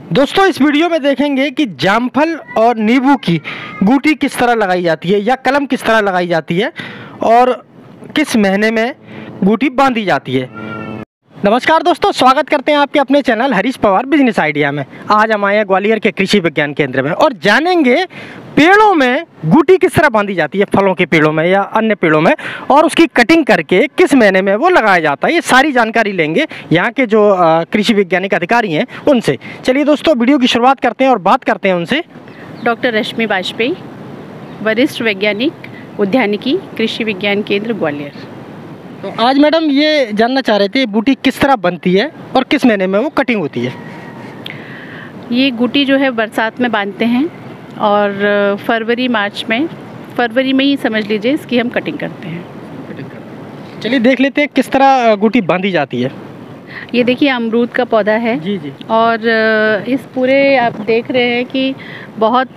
दोस्तों इस वीडियो में देखेंगे कि जामफल और नींबू की गूटी किस तरह लगाई जाती है या कलम किस तरह लगाई जाती है और किस महीने में गूटी बांधी जाती है। नमस्कार दोस्तों, स्वागत करते हैं आपके अपने channel Harish Pawar business idea में। आज हम आए हैं ग्वालियर के कृषि विज्ञान केंद्र में और जानेंगे पेड़ों में गूटी किस तरह बांधी जाती है, फलों के पेड़ों में या अन्य पेड़ों में, और उसकी कटिंग करके किस महीने में वो लगाया जाता है। ये सारी जानकारी लेंगे यहाँ के जो कृषि वैज्ञानिक अधिकारी हैं उनसे। चलिए दोस्तों वीडियो की शुरुआत करते हैं और बात करते हैं उनसे। डॉक्टर रश्मि वाजपेयी, वरिष्ठ वैज्ञानिक उद्यानिकी, कृषि विज्ञान केंद्र ग्वालियर। तो आज मैडम ये जानना चाह रहे थे बूटी किस तरह बनती है और किस महीने में वो कटिंग होती है। ये गूटी जो है बरसात में बांधते हैं और फरवरी में ही समझ लीजिए इसकी हम कटिंग करते हैं। चलिए देख लेते हैं किस तरह गूटी बांधी जाती है। ये देखिए अमरूद का पौधा है जी जी। और इस पूरे आप देख रहे हैं कि बहुत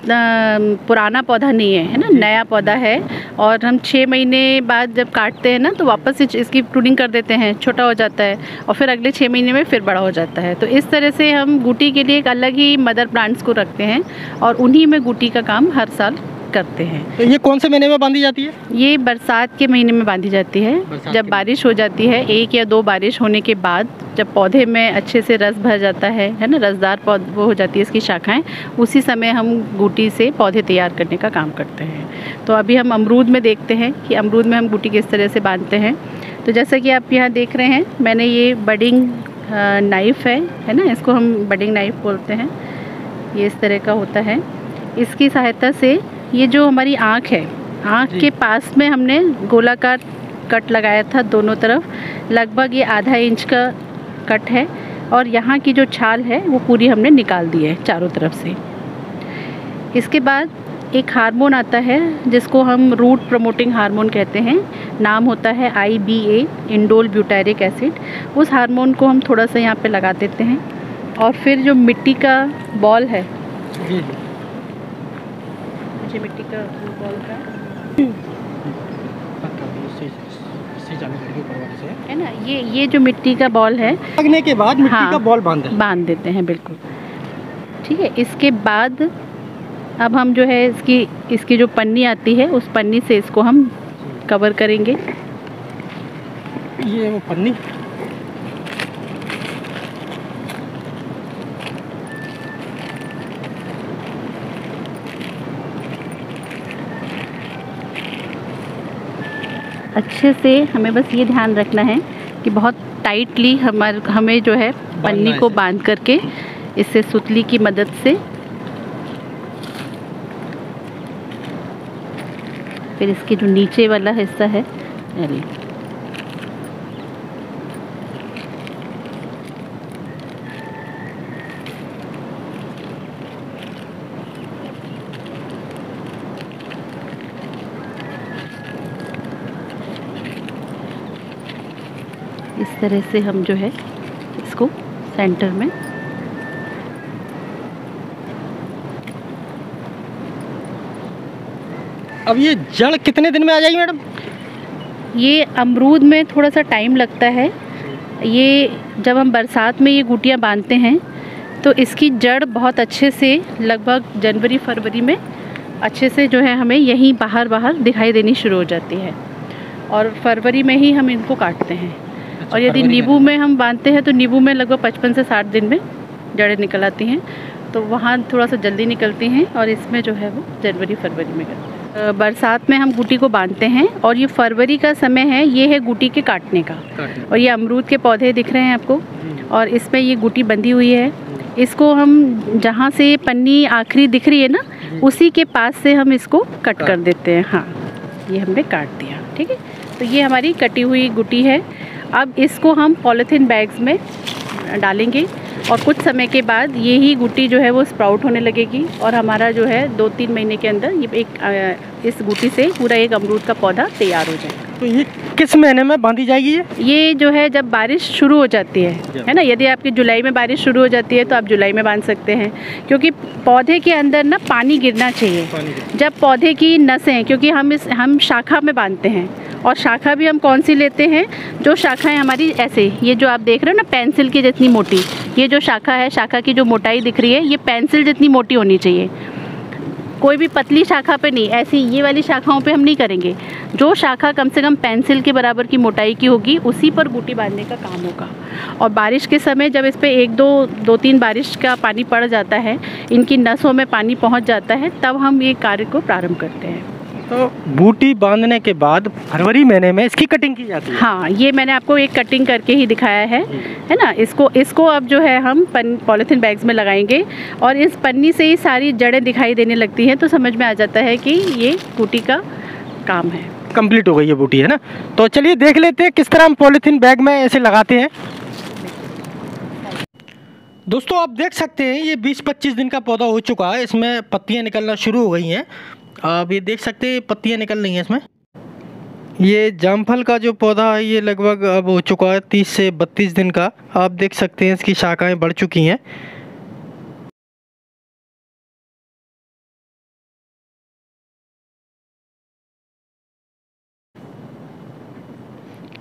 पुराना पौधा नहीं है ना, नया पौधा है। और हम 6 महीने बाद जब काटते हैं ना तो वापस इसकी प्रूनिंग कर देते हैं, छोटा हो जाता है और फिर अगले 6 महीने में फिर बड़ा हो जाता है। तो इस तरह से हम गूटी के लिए एक अलग ही मदर प्लांट्स को रखते हैं और उन्हीं में गूटी का काम हर साल करते हैं। तो ये कौन से महीने में बांधी जाती है? ये बरसात के महीने में बांधी जाती है। जब बारिश हो जाती है, 1 या 2 बारिश होने के बाद, जब पौधे में अच्छे से रस भर जाता है ना, रसदार वो हो जाती है इसकी शाखाएं, उसी समय हम गूटी से पौधे तैयार करने का काम करते हैं। तो अभी हम अमरूद में देखते हैं कि अमरूद में हम गूटी किस तरह से बांधते हैं। तो जैसा कि आप यहाँ देख रहे हैं, मैंने ये बडिंग नाइफ़ है ना, इसको हम बडिंग नाइफ़ बोलते हैं। ये इस तरह का होता है। इसकी सहायता से ये जो हमारी आँख है, आँख के पास में हमने गोलाकार कट लगाया था दोनों तरफ। लगभग ये ½ इंच का कट है और यहाँ की जो छाल है वो पूरी हमने निकाल दी है चारों तरफ से। इसके बाद एक हार्मोन आता है जिसको हम रूट प्रमोटिंग हार्मोन कहते हैं। नाम होता है IBA, इंडोल ब्यूटारिक एसिड। उस हार्मोन को हम थोड़ा सा यहाँ पे लगा देते हैं और फिर जो मिट्टी का बॉल है, मिट्टी का बॉल का है ना, ये जो मिट्टी का बॉल है, लगने के बाद मिट्टी का बॉल बांध देते हैं, बिल्कुल ठीक है। इसके बाद अब हम जो है इसकी जो पन्नी आती है उस पन्नी से इसको हम कवर करेंगे। ये वो पन्नी अच्छे से हमें बस ये ध्यान रखना है कि बहुत टाइटली हमें जो है पन्नी को बांध करके इससे सुतली की मदद से फिर इसके जो नीचे वाला हिस्सा है, इस तरह से हम जो है इसको सेंटर में अब ये जड़ कितने दिन में आ जाएगी मैडम? ये अमरूद में थोड़ा सा टाइम लगता है। ये जब हम बरसात में ये गूटियाँ बांधते हैं तो इसकी जड़ बहुत अच्छे से लगभग जनवरी फरवरी में अच्छे से जो है हमें यहीं बाहर दिखाई देनी शुरू हो जाती है और फरवरी में ही हम इनको काटते हैं। और यदि नींबू में हम बांधते हैं तो नींबू में लगभग 55 से 60 दिन में जड़ें निकल आती हैं, तो वहाँ थोड़ा सा जल्दी निकलती हैं और इसमें जो है वो जनवरी फरवरी में करते हैं। बरसात में हम गूटी को बांधते हैं और ये फरवरी का समय है, ये है गूटी के काटने का। और ये अमरूद के पौधे दिख रहे हैं आपको और इसमें ये गूटी बंधी हुई है। इसको हम जहाँ से पन्नी आखिरी दिख रही है ना, उसी के पास से हम इसको कट कर देते हैं। हाँ, ये हमने काट दिया, ठीक है। तो ये हमारी कटी हुई गूटी है। अब इसको हम पॉलीथीन बैग्स में डालेंगे और कुछ समय के बाद ये ही गूटी जो है वो स्प्राउट होने लगेगी और हमारा जो है 2-3 महीने के अंदर ये इस गूटी से पूरा एक अमरूद का पौधा तैयार हो जाएगा। तो ये किस महीने में बांधी जाएगी? ये जो है जब बारिश शुरू हो जाती है ना, यदि आपकी जुलाई में बारिश शुरू हो जाती है तो आप जुलाई में बांध सकते हैं, क्योंकि पौधे के अंदर ना पानी गिरना चाहिए। जब पौधे की नसें, क्योंकि हम शाखा में बांधते हैं और शाखा भी हम कौन सी लेते हैं, जो शाखाएं हमारी ऐसे, ये जो आप देख रहे हो ना पेंसिल की जितनी मोटी, ये जो शाखा है, शाखा की जो मोटाई दिख रही है, ये पेंसिल जितनी मोटी होनी चाहिए। कोई भी पतली शाखा पे नहीं, ऐसी ये वाली शाखाओं पे हम नहीं करेंगे। जो शाखा कम से कम पेंसिल के बराबर की मोटाई की होगी, उसी पर बूटी बांधने का काम होगा। और बारिश के समय जब इस पे एक दो तीन बारिश का पानी पड़ जाता है, इनकी नसों में पानी पहुंच जाता है, तब हम ये कार्य को प्रारंभ करते हैं। तो बूटी बांधने के बाद फरवरी महीने में इसकी कटिंग की जाती है। हाँ, ये मैंने आपको एक कटिंग करके ही दिखाया है ना। इसको अब जो है हम पॉलीथीन बैग्स में लगाएंगे और इस पन्नी से ही सारी जड़ें दिखाई देने लगती हैं, तो समझ में आ जाता है कि ये बूटी का काम है। कंप्लीट हो गई ये बूटी, है ना। तो चलिए देख लेते हैं किस तरह हम पॉलीथीन बैग में ऐसे लगाते हैं। दोस्तों आप देख सकते हैं ये 20-25 दिन का पौधा हो चुका है, इसमें पत्तियां निकलना शुरू हो गई हैं। आप ये देख सकते हैं पत्तियां निकल रही हैं इसमें। ये जामफल का जो पौधा है ये लगभग अब हो चुका है 30 से 32 दिन का। आप देख सकते हैं इसकी शाखाएं बढ़ चुकी हैं।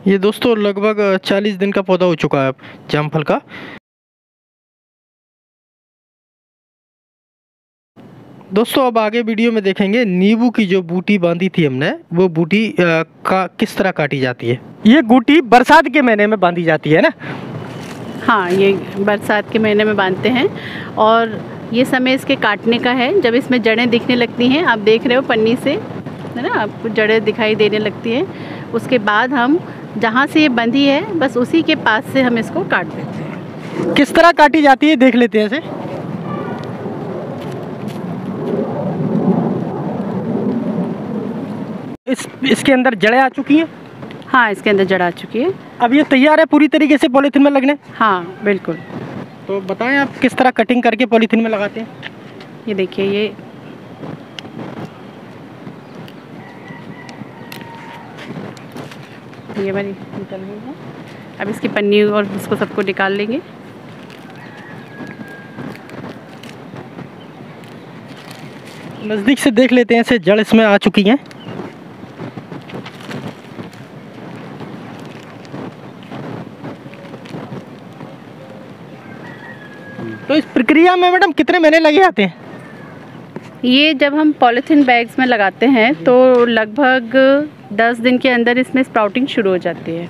ये दोस्तों लगभग 40 दिन का पौधा हो चुका है अब जामफल का। दोस्तों अब आगे वीडियो में देखेंगे नींबू की जो बूटी बांधी थी हमने, वो बूटी का किस तरह काटी जाती है। ये बूटी बरसात के महीने में बांधी जाती है ना। हाँ, ये बरसात के महीने में बांधते हैं और ये समय इसके काटने का है जब इसमें जड़ें दिखने लगती हैं। आप देख रहे हो पन्नी से, है ना, आपको जड़ें दिखाई देने लगती हैं। उसके बाद हम जहाँ से ये बंधी है बस उसी के पास से हम इसको काट देते हैं। किस तरह काटी जाती है देख लेते हैं इसे। इसके अंदर जड़ें आ चुकी हैं। हाँ, इसके अंदर जड़ आ चुकी है। अब ये तैयार है पूरी तरीके से पॉलीथीन में लगने। हाँ बिल्कुल। तो बताएं आप किस तरह कटिंग करके पॉलीथीन में लगाते हैं। ये देखिए, ये वाली निकल गई है। अब इसकी पन्नी और इसको सबको निकाल लेंगे। नज़दीक से देख लेते हैं, इसे जड़ इसमें आ चुकी हैं। तो इस प्रक्रिया में मैडम कितने महीने लगे आते हैं। ये जब हम पॉलीथीन बैग्स में लगाते हैं तो लगभग 10 दिन के अंदर इसमें स्प्राउटिंग शुरू हो जाती है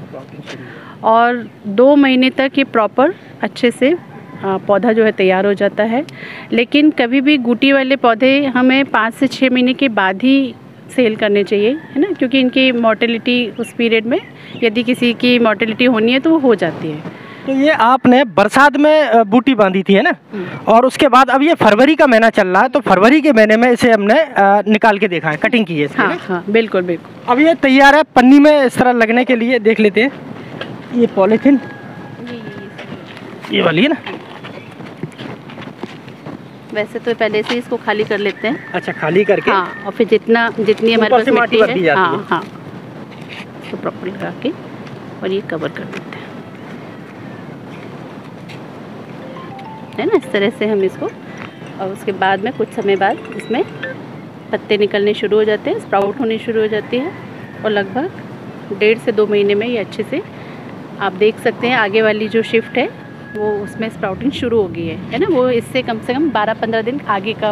और 2 महीने तक ये प्रॉपर अच्छे से पौधा जो है तैयार हो जाता है। लेकिन कभी भी गुटी वाले पौधे हमें 5 से 6 महीने के बाद ही सेल करने चाहिए, है ना, क्योंकि इनकी मोर्टेलिटी उस पीरियड में, यदि किसी की मोर्टेलिटी होनी है तो वो हो जाती है। तो ये आपने बरसात में बूटी बांधी थी, है ना, और उसके बाद अब ये फरवरी का महीना चल रहा है, तो फरवरी के महीने में इसे हमने निकाल के देखा है, कटिंग की है इसकी। हाँ हाँ बिल्कुल बिल्कुल। अब ये तैयार है पन्नी में इस तरह लगने के लिए। देख लेते हैं ये पॉलीथीन, ये वाली है ना। वैसे तो पहले से इसको खाली कर लेते हैं। अच्छा, खाली करके। हाँ, और फिर जितनी हमारे पास मिट्टी है, हाँ हाँ, तो प्रॉपर लगा के और ये कवर कर देते हैं, है ना। इस तरह से हम इसको, और उसके बाद में कुछ समय बाद इसमें पत्ते निकलने शुरू हो जाते हैं, स्प्राउट होनी शुरू हो जाती है और लगभग 1.5 से 2 महीने में ये अच्छे से आप देख सकते हैं। आगे वाली जो शिफ्ट है वो उसमें स्प्राउटिंग शुरू हो गई है ना। वो इससे कम से कम 12-15 दिन आगे का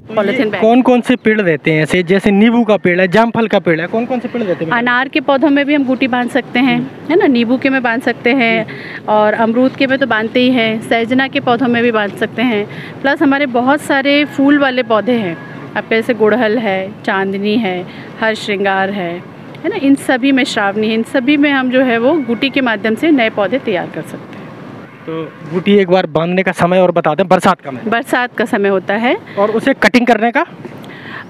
पॉलीथीन बैग। कौन कौन से पेड़ देते हैं ऐसे, जैसे नींबू का पेड़ है, जामफल का पेड़ है, कौन कौन से पेड़ देते हैं। अनार के पौधों में भी हम बूटी बांध सकते हैं, है ना, नींबू के में बांध सकते हैं और अमरूद के में तो बांधते ही हैं, सहजना के पौधों में भी बांध सकते हैं। प्लस हमारे बहुत सारे फूल वाले पौधे हैं आपके, जैसे गुड़हल है, चांदनी है, हर श्रृंगार है ना, इन सभी में, श्रावणी है, इन सभी में हम जो है वो बूटी के माध्यम से नए पौधे तैयार कर सकते हैं। तो बूटी एक बार बांधने का समय और बता दें। बरसात का समय, बरसात का समय होता है। और उसे कटिंग करने का,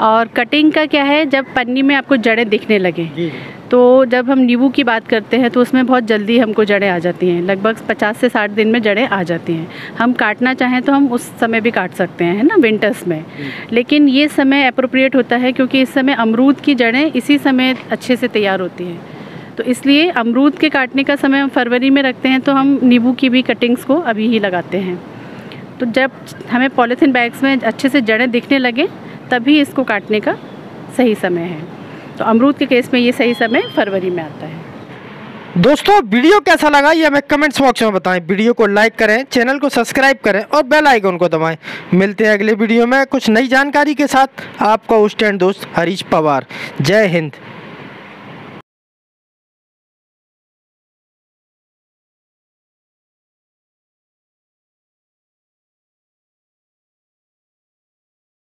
और कटिंग का क्या है, जब पन्नी में आपको जड़ें दिखने लगे, तो जब हम नींबू की बात करते हैं तो उसमें बहुत जल्दी हमको जड़ें आ जाती हैं, लगभग 50 से 60 दिन में जड़ें आ जाती हैं। हम काटना चाहें तो हम उस समय भी काट सकते हैं, है ना, विंटर्स में। लेकिन ये समय अप्रोप्रिएट होता है क्योंकि इस समय अमरूद की जड़ें इसी समय अच्छे से तैयार होती हैं, तो इसलिए अमरूद के काटने का समय हम फरवरी में रखते हैं, तो हम नींबू की भी कटिंग्स को अभी ही लगाते हैं। तो जब हमें पॉलीथीन बैग्स में अच्छे से जड़ें दिखने लगे तभी इसको काटने का सही समय है। तो अमरूद के केस में ये सही समय फरवरी में आता है। दोस्तों वीडियो कैसा लगा ये हमें कमेंट्स बॉक्स में बताएं। वीडियो को लाइक करें, चैनल को सब्सक्राइब करें और बेल आइकन को दबाएं। मिलते हैं अगले वीडियो में कुछ नई जानकारी के साथ। आपका होस्ट एंड दोस्त हरीश पवार। जय हिंद।